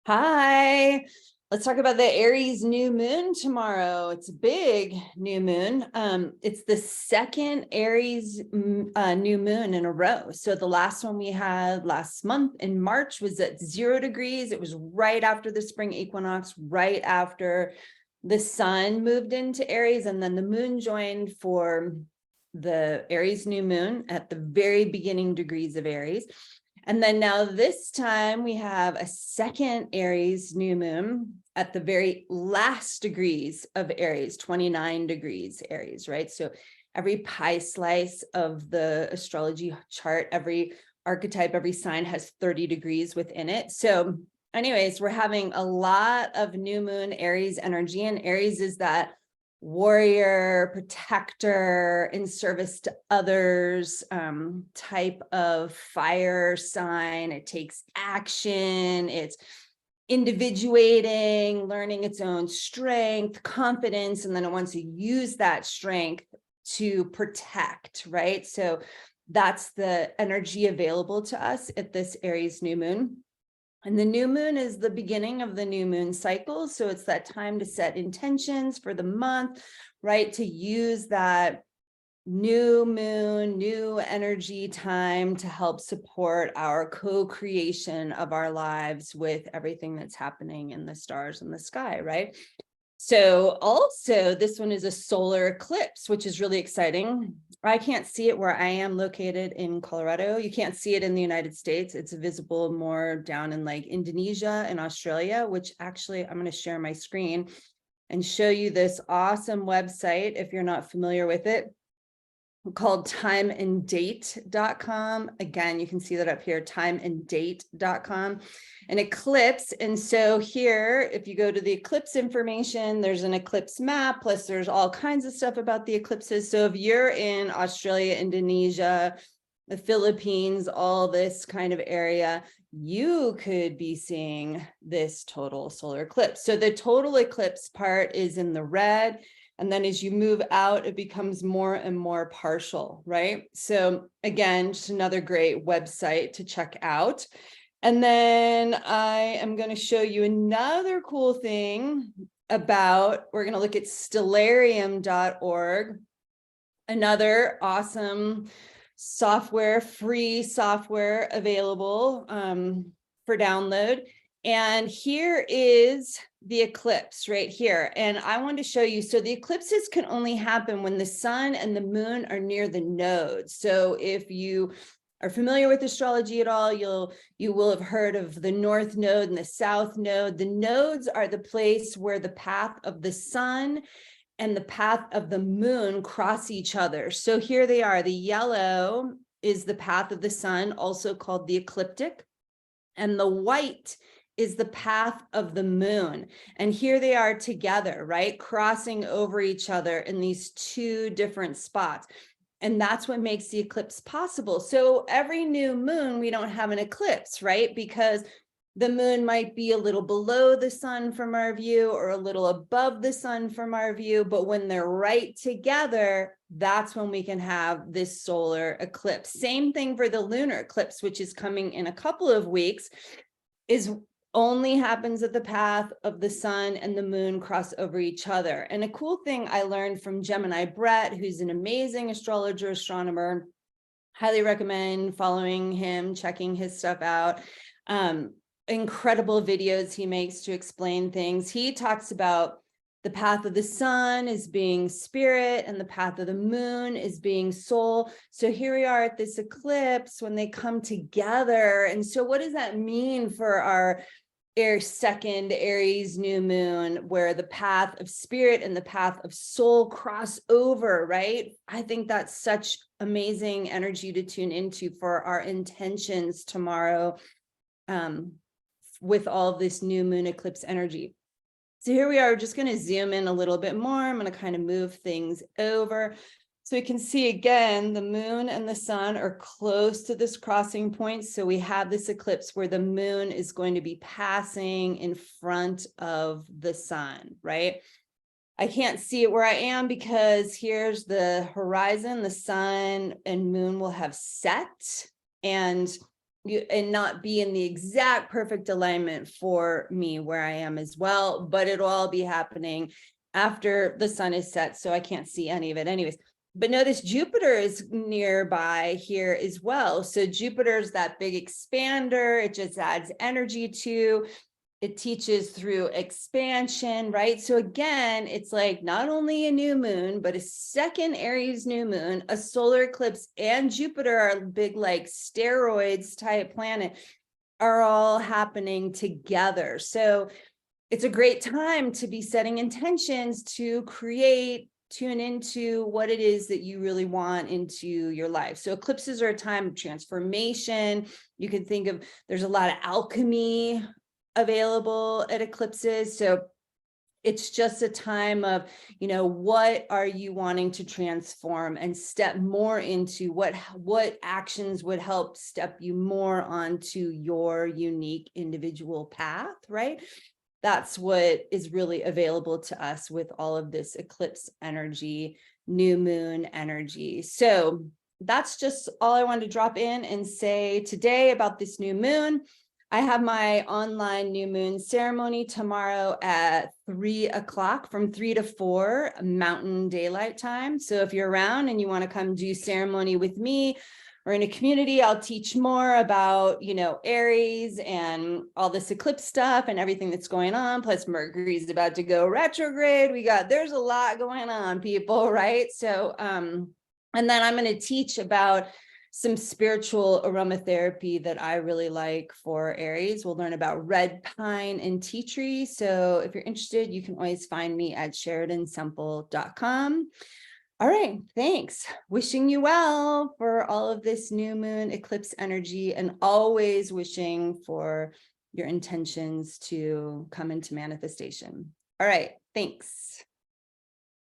Hi, let's talk about the Aries new moon tomorrow. It's a big new moon. It's the second Aries new moon in a row. So the last one we had last month in March was at 0 degrees. It was right after the spring equinox, right after the sun moved into Aries, and then the moon joined for the Aries new moon at the very beginning degrees of Aries. And then now this time we have a second Aries new moon at the very last degrees of Aries, 29 degrees Aries, right? So every pie slice of the astrology chart, every archetype, every sign has 30 degrees within it. So anyways, we're having a lot of new moon Aries energy, and Aries is that warrior, protector, in service to others, type of fire sign. It takes action. It's individuating, learning its own strength, confidence, and then it wants to use that strength to protect, right? So that's the energy available to us at this Aries new moon. And the new moon is the beginning of the new moon cycle. So it's that time to set intentions for the month, right? To use that new moon, new energy time to help support our co-creation of our lives with everything that's happening in the stars and the sky, right? So also this one is a solar eclipse, which is really exciting. I can't see it where I am located in Colorado. You can't see it in the United States. It's visible more down in like Indonesia and Australia, which actually I'm going to share my screen and show you this awesome website if you're not familiar with it, called timeanddate.com. Again, you can see that up here, timeanddate.com, an eclipse. And so here, if you go to the eclipse information, there's an eclipse map, plus there's all kinds of stuff about the eclipses. So if you're in Australia, Indonesia, the Philippines, all this kind of area, you could be seeing this total solar eclipse. So the total eclipse part is in the red. And then as you move out, it becomes more and more partial, right? So again, just another great website to check out. And then I am going to show you another cool thing about, we're going to look at stellarium.org, another awesome software, free software available for download. And here is the eclipse right here. And I want to show you, so the eclipses can only happen when the sun and the moon are near the nodes. So if you are familiar with astrology at all, you will have heard of the north node and the south node. The nodes are the place where the path of the sun and the path of the moon cross each other. So here they are. The yellow is the path of the sun, also called the ecliptic, and the white is the path of the moon. And here they are together, right? Crossing over each other in these two different spots. And that's what makes the eclipse possible. So every new moon, we don't have an eclipse, right? Because the moon might be a little below the sun from our view or a little above the sun from our view. But when they're right together, that's when we can have this solar eclipse. Same thing for the lunar eclipse, which is coming in a couple of weeks, is only happens at the path of the sun and the moon cross over each other. And a cool thing I learned from Gemini Brett, who's an amazing astrologer, astronomer, highly recommend following him, checking his stuff out. Incredible videos he makes to explain things. He talks about the path of the sun is being spirit and the path of the moon is being soul. So here we are at this eclipse when they come together. And so what does that mean for our second Aries new moon, where the path of spirit and the path of soul cross over, right? I think that's such amazing energy to tune into for our intentions tomorrow, with all of this new moon eclipse energy. So here we are, just going to zoom in a little bit more. I'm going to kind of move things over. So we can see again, the moon and the sun are close to this crossing point. So we have this eclipse where the moon is going to be passing in front of the sun, right? I can't see it where I am because here's the horizon. The sun and moon will have set, and and not be in the exact perfect alignment for me where I am as well, but it'll all be happening after the sun is set, so I can't see any of it anyways. But notice Jupiter is nearby here as well. So Jupiter's that big expander. It just adds energy to. It teaches through expansion, right? So again, it's like not only a new moon, but a second Aries new moon, a solar eclipse, and Jupiter, our big like steroids type planet, are all happening together. So it's a great time to be setting intentions to create, tune into what it is that you really want into your life. So eclipses are a time of transformation. You can think of, there's a lot of alchemy available at eclipses. So it's just a time of, what are you wanting to transform and step more into, what actions would help step you more onto your unique individual path, right? That's what is really available to us with all of this eclipse energy, new moon energy. So that's just all I wanted to drop in and say today about this new moon. I have my online new moon ceremony tomorrow at 3 o'clock, from 3 to 4 Mountain Daylight Time. So if you're around and you want to come do ceremony with me, or in a community, I'll teach more about, Aries and all this eclipse stuff and everything that's going on. Plus Mercury's about to go retrograde. There's a lot going on, people, right? So, and then I'm going to teach about some spiritual aromatherapy that I really like for Aries. We'll learn about red pine and tea tree. So if you're interested, you can always find me at SheridanSemple.com. All right, thanks. Wishing you well for all of this new moon eclipse energy, and always wishing for your intentions to come into manifestation. All right, thanks.